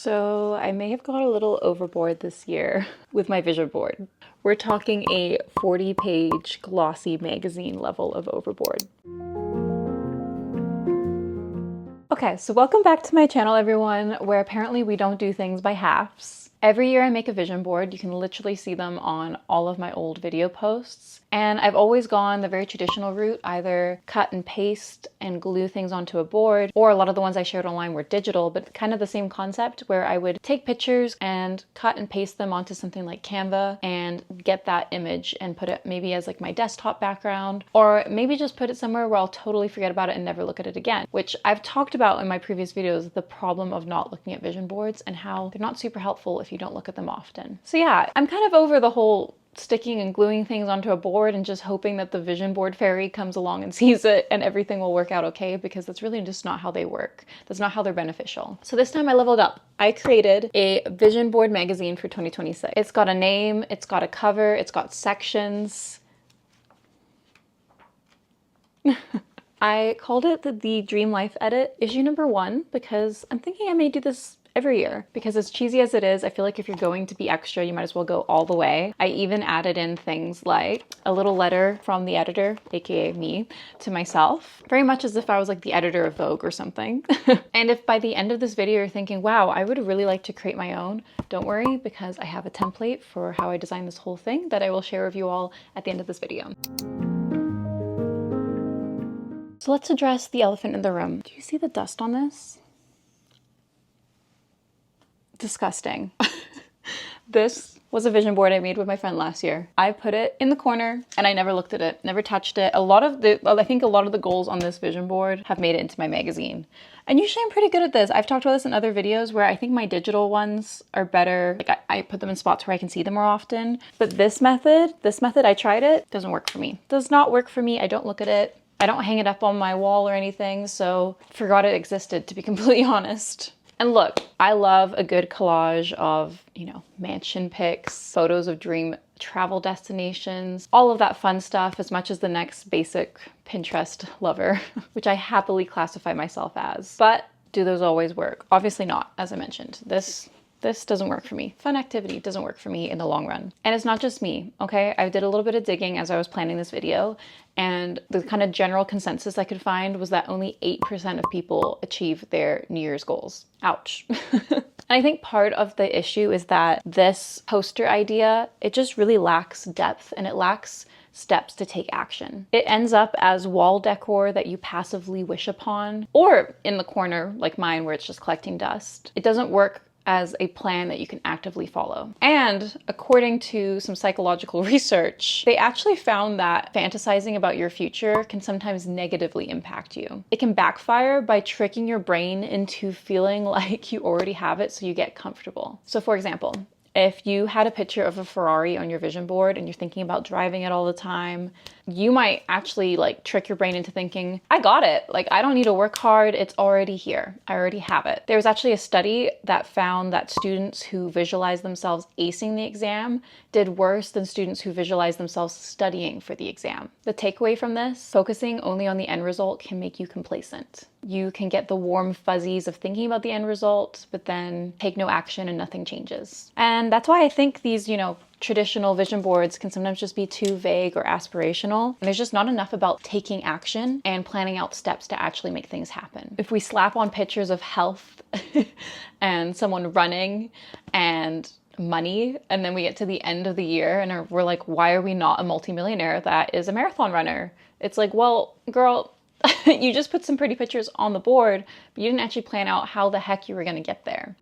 So I may have gone a little overboard this year with my vision board. We're talking a 40-page glossy magazine level of overboard. Okay, so welcome back to my channel, everyone, where apparently we don't do things by halves. Every year I make a vision board. You can literally see them on all of my old video posts. And I've always gone the very traditional route, either cut and paste and glue things onto a board, or a lot of the ones I shared online were digital, but kind of the same concept where I would take pictures and cut and paste them onto something like Canva and get that image and put it maybe as like my desktop background, or maybe just put it somewhere where I'll totally forget about it and never look at it again, which I've talked about in my previous videos, the problem of not looking at vision boards and how they're not super helpful if you don't look at them often. So yeah, I'm kind of over the whole sticking and gluing things onto a board and just hoping that the vision board fairy comes along and sees it and everything will work out okay, because that's really just not how they work. That's not how they're beneficial. So this time I leveled up. I created a vision board magazine for 2026. It's got a name, it's got a cover, it's got sections. I called it the Dream Life Edit issue number 1 because I'm thinking I may do this every year, because as cheesy as it is, I feel like if you're going to be extra, you might as well go all the way. I even added in things like a little letter from the editor, aka me, to myself, very much as if I was like the editor of Vogue or something. And if by the end of this video you're thinking, wow, I would really like to create my own, don't worry, because I have a template for how I designed this whole thing that I will share with you all at the end of this video. So let's address the elephant in the room. Do you see the dust on this? Disgusting. This was a vision board I made with my friend last year. I put it in the corner and I never looked at it, never touched it. I think a lot of the goals on this vision board have made it into my magazine. And usually I'm pretty good at this. I've talked about this in other videos where I think my digital ones are better. Like I put them in spots where I can see them more often. But this method, I tried it, doesn't work for me. Does not work for me. I don't look at it. I don't hang it up on my wall or anything, so forgot it existed, to be completely honest. And look, I love a good collage of, mansion pics, photos of dream travel destinations, all of that fun stuff, as much as the next basic Pinterest lover, which I happily classify myself as. But do those always work? Obviously not, as I mentioned. This doesn't work for me. Fun activity doesn't work for me in the long run. And it's not just me, okay? I did a little bit of digging as I was planning this video, and the kind of general consensus I could find was that only 8% of people achieve their New Year's goals. Ouch. And I think part of the issue is that this poster idea, it just really lacks depth and it lacks steps to take action. It ends up as wall decor that you passively wish upon, or in the corner like mine where it's just collecting dust. It doesn't work as a plan that you can actively follow. And according to some psychological research, they actually found that fantasizing about your future can sometimes negatively impact you. It can backfire by tricking your brain into feeling like you already have it, so you get comfortable. So for example, if you had a picture of a Ferrari on your vision board and you're thinking about driving it all the time, you might actually trick your brain into thinking, I got it. I don't need to work hard. It's already here. I already have it. There was actually a study that found that students who visualized themselves acing the exam did worse than students who visualized themselves studying for the exam. The takeaway from this, focusing only on the end result can make you complacent. You can get the warm fuzzies of thinking about the end result, but then take no action and nothing changes. And that's why I think these, traditional vision boards can sometimes just be too vague or aspirational. And there's just not enough about taking action and planning out steps to actually make things happen. If we slap on pictures of health and someone running and money, and then we get to the end of the year and we're like, why are we not a multimillionaire that is a marathon runner? It's like, well, girl, you just put some pretty pictures on the board, but you didn't actually plan out how the heck you were gonna get there.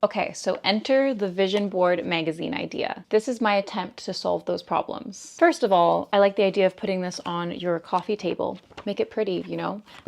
Okay, so enter the vision board magazine idea. This is my attempt to solve those problems. First of all, I like the idea of putting this on your coffee table. Make it pretty,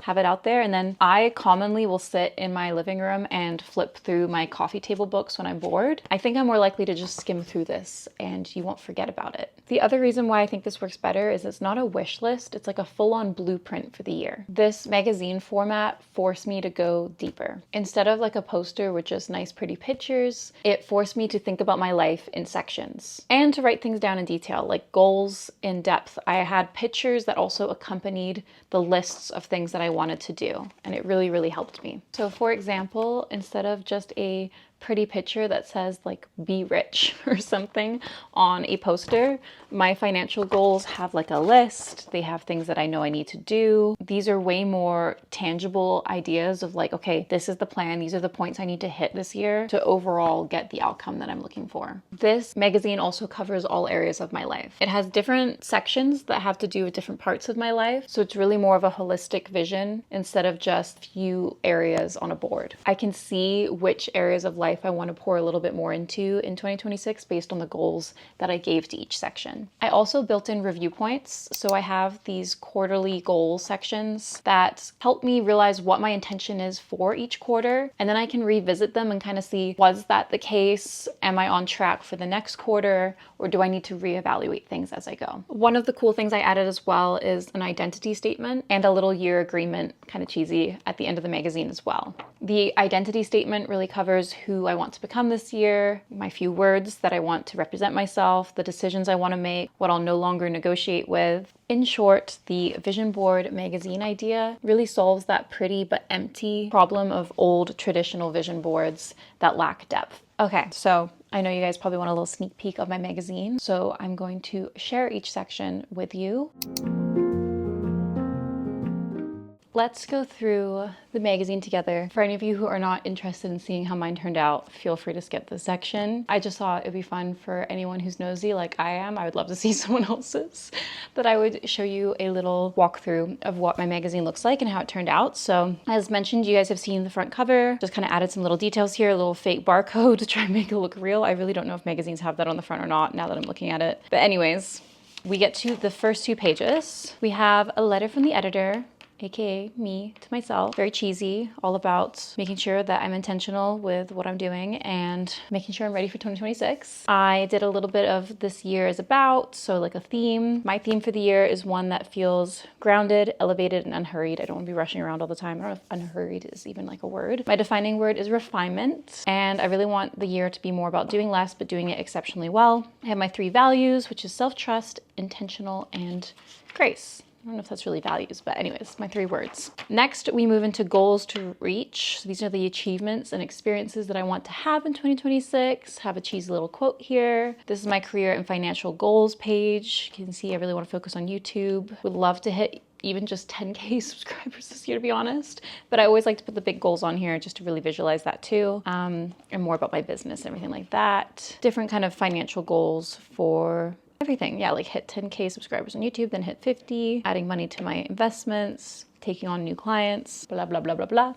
have it out there. And then I commonly will sit in my living room and flip through my coffee table books when I'm bored. I think I'm more likely to just skim through this and you won't forget about it. The other reason why I think this works better is it's not a wish list, it's like a full-on blueprint for the year. This magazine format forced me to go deeper. Instead of like a poster with just nice pretty pictures, it forced me to think about my life in sections and to write things down in detail, like goals in depth. I had pictures that also accompanied the lists of things that I wanted to do. And it really, really helped me. So for example, instead of just a pretty picture that says like be rich or something on a poster, my financial goals have like a list. They have things that I know I need to do. These are way more tangible ideas of like, okay, this is the plan. These are the points I need to hit this year to overall get the outcome that I'm looking for. This magazine also covers all areas of my life. It has different sections that have to do with different parts of my life. So it's really more of a holistic vision instead of just few areas on a board. I can see which areas of life I want to pour a little bit more into in 2026 based on the goals that I gave to each section. I also built in review points. So I have these quarterly goal sections that help me realize what my intention is for each quarter. And then I can revisit them and kind of see, was that the case? Am I on track for the next quarter? Or do I need to reevaluate things as I go? One of the cool things I added as well is an identity statement and a little year agreement, kind of cheesy, at the end of the magazine as well. The identity statement really covers who I want to become this year, my few words that I want to represent myself, the decisions I want to make, what I'll no longer negotiate with. In short, the vision board magazine idea really solves that pretty but empty problem of old traditional vision boards that lack depth. Okay, so I know you guys probably want a little sneak peek of my magazine, so I'm going to share each section with you. Let's go through the magazine together. For any of you who are not interested in seeing how mine turned out, feel free to skip this section. I just thought it'd be fun for anyone who's nosy like I am. I would love to see someone else's, that I would show you a little walkthrough of what my magazine looks like and how it turned out. So as mentioned, you guys have seen the front cover. Just kind of added some little details here, a little fake barcode to try and make it look real. I really don't know if magazines have that on the front or not now that I'm looking at it. But anyways, we get to the first 2 pages. We have a letter from the editor, aka me, to myself. Very cheesy, all about making sure that I'm intentional with what I'm doing and making sure I'm ready for 2026. I did a little bit of this year is about, so like a theme. My theme for the year is one that feels grounded, elevated, and unhurried. I don't want to be rushing around all the time. I don't know if unhurried is even like a word. My defining word is refinement, and I really want the year to be more about doing less, but doing it exceptionally well. I have my 3 values, which is self-trust, intentional, and grace. I don't know if that's really values, but anyways, my 3 words. Next, we move into goals to reach. So these are the achievements and experiences that I want to have in 2026. Have a cheesy little quote here. This is my career and financial goals page. You can see I really want to focus on YouTube. Would love to hit even just 10K subscribers this year, to be honest. But I always like to put the big goals on here just to really visualize that too. And more about my business and everything like that. Different kind of financial goals for everything. Yeah, like hit 10K subscribers on YouTube, then hit 50, adding money to my investments, taking on new clients, blah, blah, blah, blah, blah.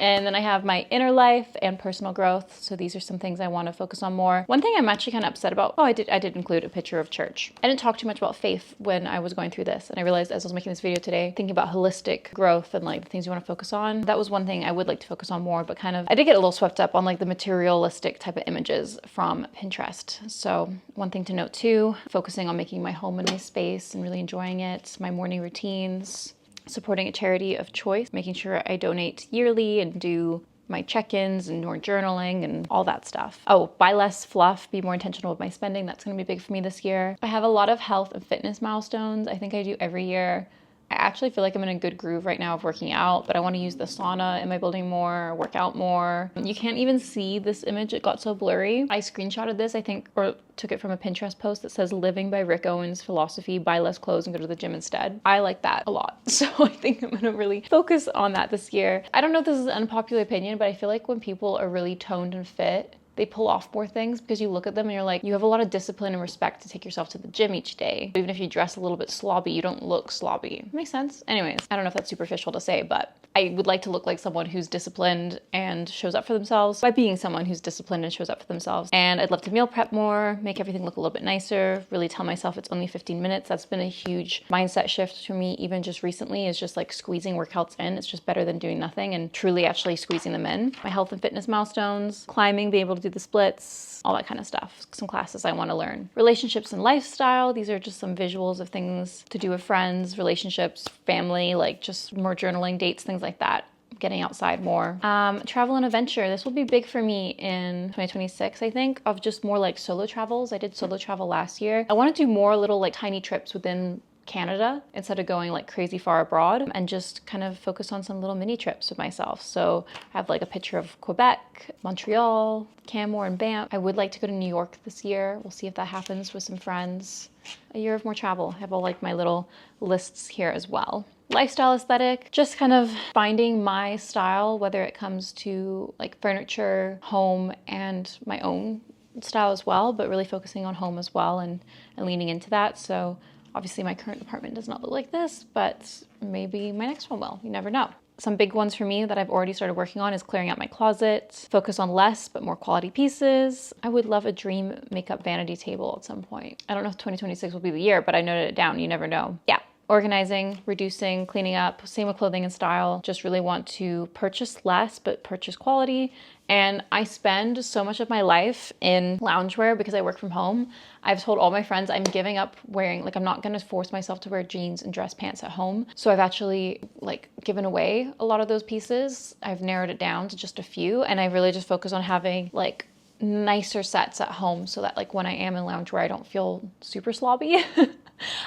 And then I have my inner life and personal growth. So these are some things I want to focus on more. One thing I'm actually kind of upset about, I did include a picture of church. I didn't talk too much about faith when I was going through this. And I realized as I was making this video today, thinking about holistic growth and like the things you want to focus on, that was one thing I would like to focus on more, but kind of, I did get a little swept up on like the materialistic type of images from Pinterest. So one thing to note too, focusing on making my home a nice space and really enjoying it, my morning routines, supporting a charity of choice, making sure I donate yearly and do my check-ins and more journaling and all that stuff. Oh, buy less fluff, be more intentional with my spending. That's gonna be big for me this year. I have a lot of health and fitness milestones. I think I do every year. I actually feel like I'm in a good groove right now of working out, but I want to use the sauna in my building more, work out more. You can't even see this image. It got so blurry. I screenshotted this, I think, or took it from a Pinterest post that says living by Rick Owens' philosophy, buy less clothes and go to the gym instead. I like that a lot. So I think I'm gonna really focus on that this year. I don't know if this is an unpopular opinion, but I feel like when people are really toned and fit, they pull off more things because you look at them and you're like, you have a lot of discipline and respect to take yourself to the gym each day. Even if you dress a little bit slobby, you don't look slobby. Makes sense? Anyways, I don't know if that's superficial to say, but I would like to look like someone who's disciplined and shows up for themselves by being someone who's disciplined and shows up for themselves. And I'd love to meal prep more, make everything look a little bit nicer, really tell myself it's only 15 minutes. That's been a huge mindset shift for me even just recently, is just like squeezing workouts in. It's just better than doing nothing and truly actually squeezing them in. My health and fitness milestones, climbing, being able to do the splits, all that kind of stuff. Some classes I want to learn. Relationships and lifestyle. These are just some visuals of things to do with friends, relationships, family, like just more journaling, dates, things like that. Getting outside more. Travel and adventure. This will be big for me in 2026, I think, of just more like solo travels. I did solo travel last year. I want to do more little like tiny trips within Canada instead of going like crazy far abroad, and just kind of focus on some little mini trips with myself. So I have like a picture of Quebec, Montreal, Canmore, and Banff. I would like to go to New York this year. We'll see if that happens with some friends. A year of more travel. I have all like my little lists here as well. Lifestyle aesthetic, just kind of finding my style, whether it comes to like furniture, home, and my own style as well, but really focusing on home as well and leaning into that. So obviously my current apartment does not look like this, but maybe my next one will. You never know. Some big ones for me that I've already started working on is clearing out my closet, focus on less but more quality pieces. I would love a dream makeup vanity table at some point. I don't know if 2026 will be the year, but I noted it down. You never know. Yeah. Organizing, reducing, cleaning up, same with clothing and style. Just really want to purchase less, but purchase quality. And I spend so much of my life in loungewear because I work from home. I've told all my friends I'm giving up wearing, like I'm not gonna force myself to wear jeans and dress pants at home. So I've actually like given away a lot of those pieces. I've narrowed it down to just a few, and I really just focus on having like nicer sets at home so that like when I am in loungewear, I don't feel super slobby.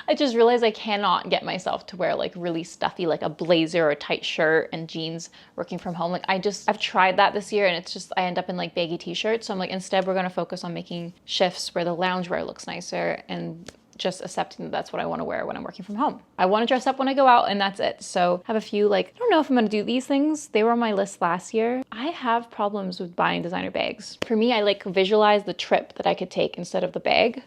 I just realized I cannot get myself to wear like really stuffy, like a blazer or a tight shirt and jeans working from home. Like I've tried that this year and it's just, I end up in like baggy t-shirts. So I'm like, instead we're going to focus on making shifts where the loungewear looks nicer and just accepting that that's what I want to wear when I'm working from home. I want to dress up when I go out and that's it. So I have a few like, I don't know if I'm going to do these things. They were on my list last year. I have problems with buying designer bags. For me, I like visualize the trip that I could take instead of the bag.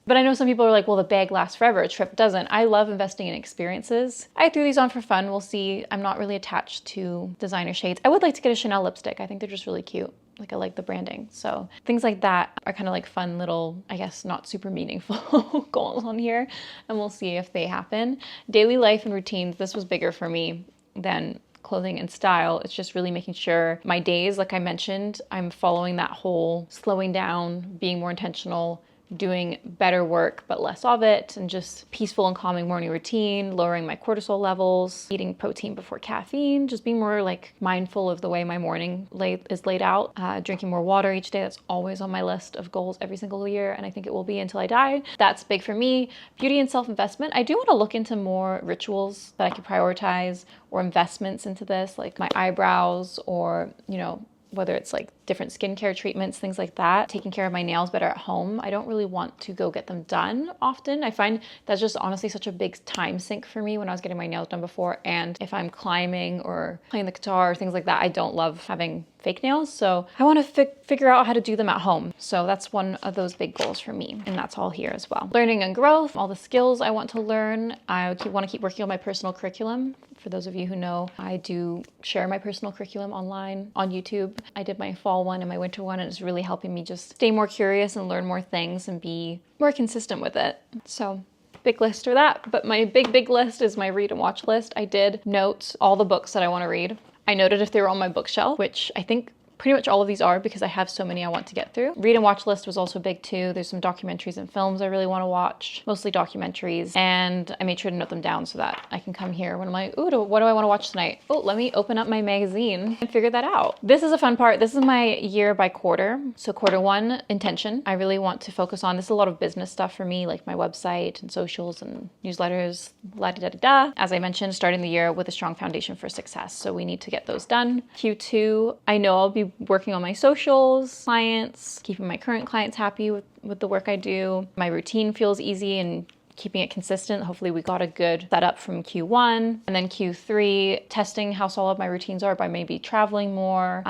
But I know some people are like, well, the bag lasts forever, a trip doesn't. I love investing in experiences. I threw these on for fun. We'll see. I'm not really attached to designer shades. I would like to get a Chanel lipstick. I think they're just really cute. Like I like the branding. So things like that are kind of like fun little, I guess not super meaningful goals on here. And we'll see if they happen. Daily life and routines. This was bigger for me than clothing and style. It's just really making sure my days, like I mentioned, I'm following that whole slowing down, being more intentional, doing better work but less of it, and just peaceful and calming morning routine, lowering my cortisol levels, eating protein before caffeine, just being more like mindful of the way my morning is laid out, drinking more water each day. That's always on my list of goals every single year, and I think it will be until I die. That's big for me. Beauty and self-investment. I do want to look into more rituals that I could prioritize or investments into this, like my eyebrows or, you know, whether it's like different skincare treatments, things like that, taking care of my nails better at home. I don't really want to go get them done often. I find that's just honestly such a big time sink for me when I was getting my nails done before. And if I'm climbing or playing the guitar or things like that, I don't love having fake nails. So I want to figure out how to do them at home. So that's one of those big goals for me. And that's all here as well. Learning and growth, all the skills I want to learn. I want to keep working on my personal curriculum. For those of you who know, I do share my personal curriculum online on YouTube. I did my fall one and my winter one, and it's really helping me just stay more curious and learn more things and be more consistent with it. So big list for that. But my big list is my read and watch list. I did note all the books that I want to read. I noted if they were on my bookshelf, which I think pretty much all of these are because I have so many I want to get through. Read and watch list was also big too. There's some documentaries and films I really want to watch, mostly documentaries. And I made sure to note them down so that I can come here when I'm like, ooh, what do I want to watch tonight? Oh, let me open up my magazine and figure that out. This is a fun part. This is my year by quarter. So quarter one, intention. I really want to focus on, this is a lot of business stuff for me, like my website and socials and newsletters, la-di-da-di-da. As I mentioned, starting the year with a strong foundation for success. So we need to get those done. Q2, I know I'll be working on my socials, clients, keeping my current clients happy with the work I do. My routine feels easy and keeping it consistent. Hopefully we got a good setup from Q1. And then Q3, testing how solid my routines are by maybe traveling more,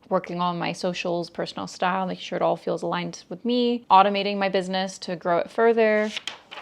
working on my socials, personal style, making sure it all feels aligned with me, automating my business to grow it further.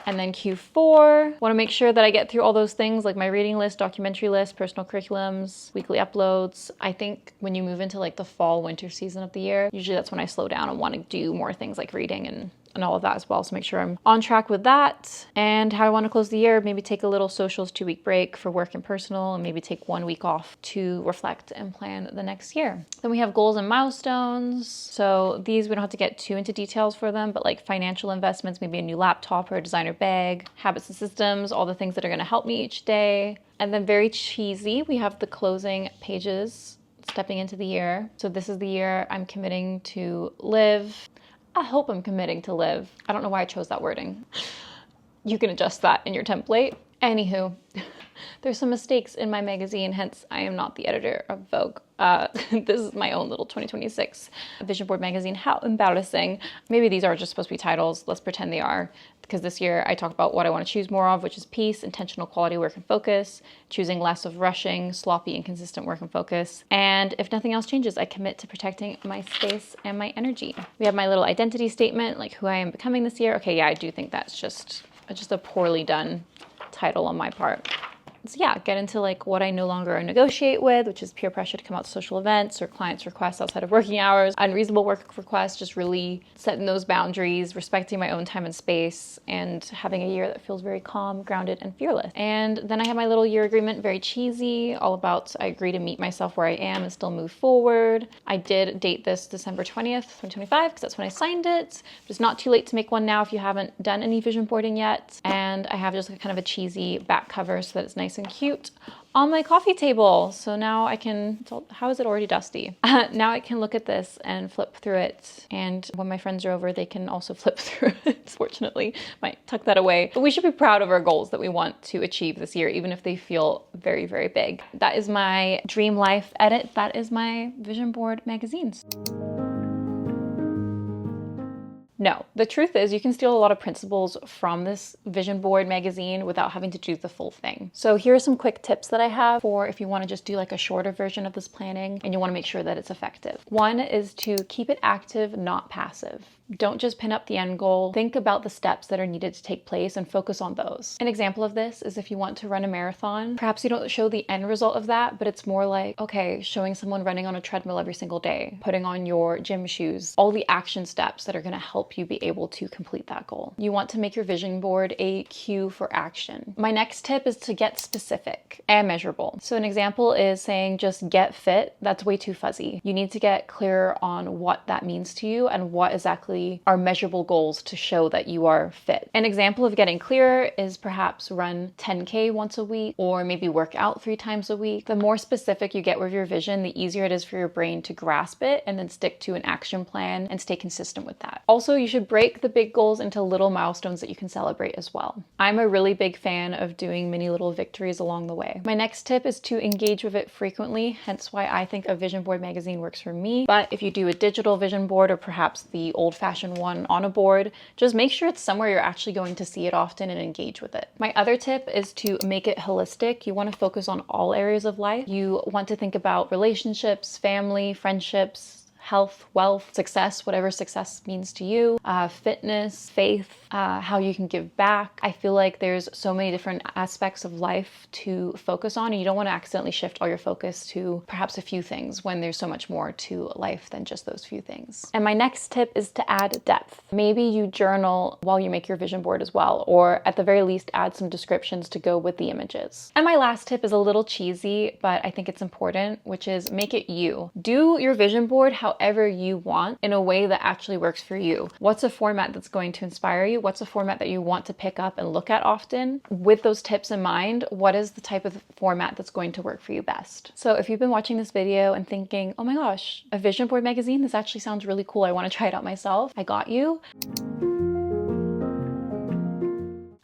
And then Q4, want to make sure that I get through all those things like my reading list, documentary list, personal curriculums, weekly uploads. I think when you move into like the fall, winter season of the year, usually that's when I slow down and want to do more things like reading and all of that as well. So make sure I'm on track with that. And how I want to close the year, maybe take a little socials 2-week break for work and personal, and maybe take 1 week off to reflect and plan the next year. Then we have goals and milestones. So these, we don't have to get too into details for them, but like financial investments, maybe a new laptop or a designer bag, habits and systems, all the things that are going to help me each day. And then very cheesy, we have the closing pages, stepping into the year. So this is the year I'm committing to live. I hope I'm committing to live. I don't know why I chose that wording. you can adjust that in your template. Anywho, there's some mistakes in my magazine, hence I am not the editor of Vogue. This is my own little 2026 vision board magazine. How embarrassing. Maybe these are just supposed to be titles. Let's pretend they are, because this year I talked about what I want to choose more of, which is peace, intentional quality work and focus, choosing less of rushing, sloppy, inconsistent work and focus. And if nothing else changes, I commit to protecting my space and my energy. We have my little identity statement, like who I am becoming this year. Okay, yeah, I do think that's just a poorly done title on my part. So yeah, get into like what I no longer negotiate with, which is peer pressure to come out to social events or clients' requests outside of working hours, unreasonable work requests, just really setting those boundaries, respecting my own time and space, and having a year that feels very calm, grounded, and fearless. And then I have my little year agreement, very cheesy, all about I agree to meet myself where I am and still move forward. I did date this December 20th, 2025, because that's when I signed it. But it's not too late to make one now if you haven't done any vision boarding yet. And I have just kind of a cheesy back cover so that it's nice and cute on my coffee table. So now I can, how is it already dusty? Now I can look at this and flip through it. And when my friends are over, they can also flip through it. Fortunately, might tuck that away. But we should be proud of our goals that we want to achieve this year, even if they feel very, very big. That is my dream life edit. That is my vision board magazines. No, the truth is you can steal a lot of principles from this vision board magazine without having to do the full thing. So here are some quick tips that I have for if you want to just do like a shorter version of this planning and you want to make sure that it's effective. One is to keep it active, not passive. Don't just pin up the end goal. Think about the steps that are needed to take place and focus on those. An example of this is if you want to run a marathon, perhaps you don't show the end result of that, but it's more like, okay, showing someone running on a treadmill every single day, putting on your gym shoes, all the action steps that are going to help you be able to complete that goal. You want to make your vision board a cue for action. My next tip is to get specific and measurable. So an example is saying just get fit. That's way too fuzzy. You need to get clear on what that means to you and what exactly are measurable goals to show that you are fit. An example of getting clearer is perhaps run 10K once a week or maybe work out 3 times a week. The more specific you get with your vision, the easier it is for your brain to grasp it and then stick to an action plan and stay consistent with that. Also, you should break the big goals into little milestones that you can celebrate as well. I'm a really big fan of doing mini little victories along the way. My next tip is to engage with it frequently, hence why I think a vision board magazine works for me. But if you do a digital vision board or perhaps the old-fashioned one on a board, just make sure it's somewhere you're actually going to see it often and engage with it. My other tip is to make it holistic. You want to focus on all areas of life. You want to think about relationships, family, friendships, health, wealth, success, whatever success means to you, fitness, faith, how you can give back. I feel like there's so many different aspects of life to focus on, and you don't want to accidentally shift all your focus to perhaps a few things when there's so much more to life than just those few things. And my next tip is to add depth. Maybe you journal while you make your vision board as well, or at the very least add some descriptions to go with the images. And my last tip is a little cheesy, but I think it's important, which is make it you. Do your vision board however you want in a way that actually works for you. What's a format that's going to inspire you? What's a format that you want to pick up and look at often? With those tips in mind, what is the type of format that's going to work for you best? So if you've been watching this video and thinking, oh my gosh, a vision board magazine, this actually sounds really cool, I want to try it out myself, I got you.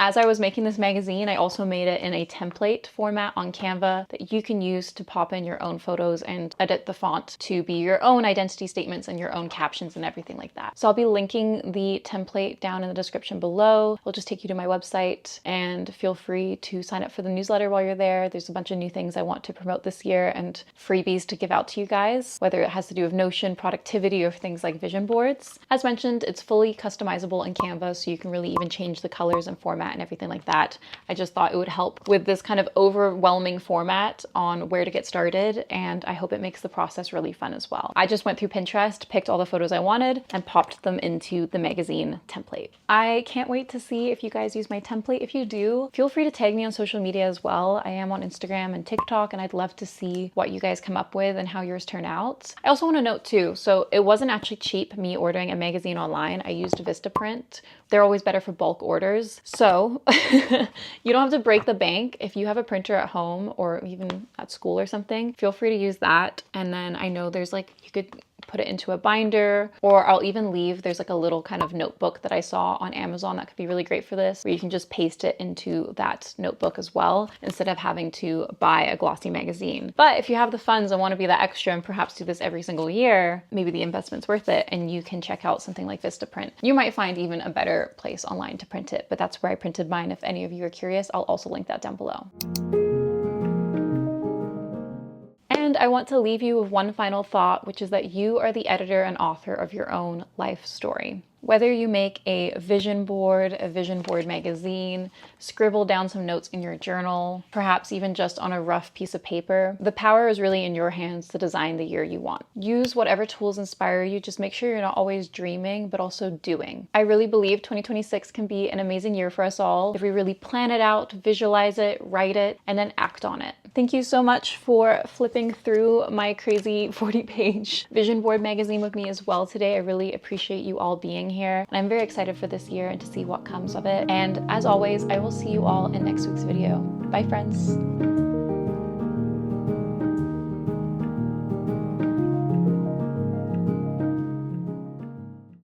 As I was making this magazine, I also made it in a template format on Canva that you can use to pop in your own photos and edit the font to be your own identity statements and your own captions and everything like that. So I'll be linking the template down in the description below. It'll just take you to my website, and feel free to sign up for the newsletter while you're there. There's a bunch of new things I want to promote this year and freebies to give out to you guys, whether it has to do with Notion, productivity, or things like vision boards. As mentioned, it's fully customizable in Canva, so you can really even change the colors and format and everything like that. I just thought it would help with this kind of overwhelming format on where to get started, and I hope it makes the process really fun as well. I just went through Pinterest, picked all the photos I wanted, and popped them into the magazine template. I can't wait to see if you guys use my template. If you do, feel free to tag me on social media as well. I am on Instagram and TikTok, and I'd love to see what you guys come up with and how yours turn out. I also want to note too, so it wasn't actually cheap me ordering a magazine online. I used Vistaprint. They're always better for bulk orders. So you don't have to break the bank. If you have a printer at home or even at school or something, feel free to use that. And then I know there's like, you could put it into a binder, or I'll even leave, there's like a little kind of notebook that I saw on Amazon that could be really great for this, where you can just paste it into that notebook as well, instead of having to buy a glossy magazine. But if you have the funds and want to be that extra and perhaps do this every single year, maybe the investment's worth it and you can check out something like Vistaprint. You might find even a better place online to print it, but that's where I printed mine. If any of you are curious, I'll also link that down below. And I want to leave you with one final thought, which is that you are the editor and author of your own life story. Whether you make a vision board magazine, scribble down some notes in your journal, perhaps even just on a rough piece of paper, the power is really in your hands to design the year you want. Use whatever tools inspire you, just make sure you're not always dreaming, but also doing. I really believe 2026 can be an amazing year for us all if we really plan it out, visualize it, write it, and then act on it. Thank you so much for flipping through my crazy 40-page vision board magazine with me as well today. I really appreciate you all being here, and I'm very excited for this year and to see what comes of it. And as always, I will see you all in next week's video. Bye, friends.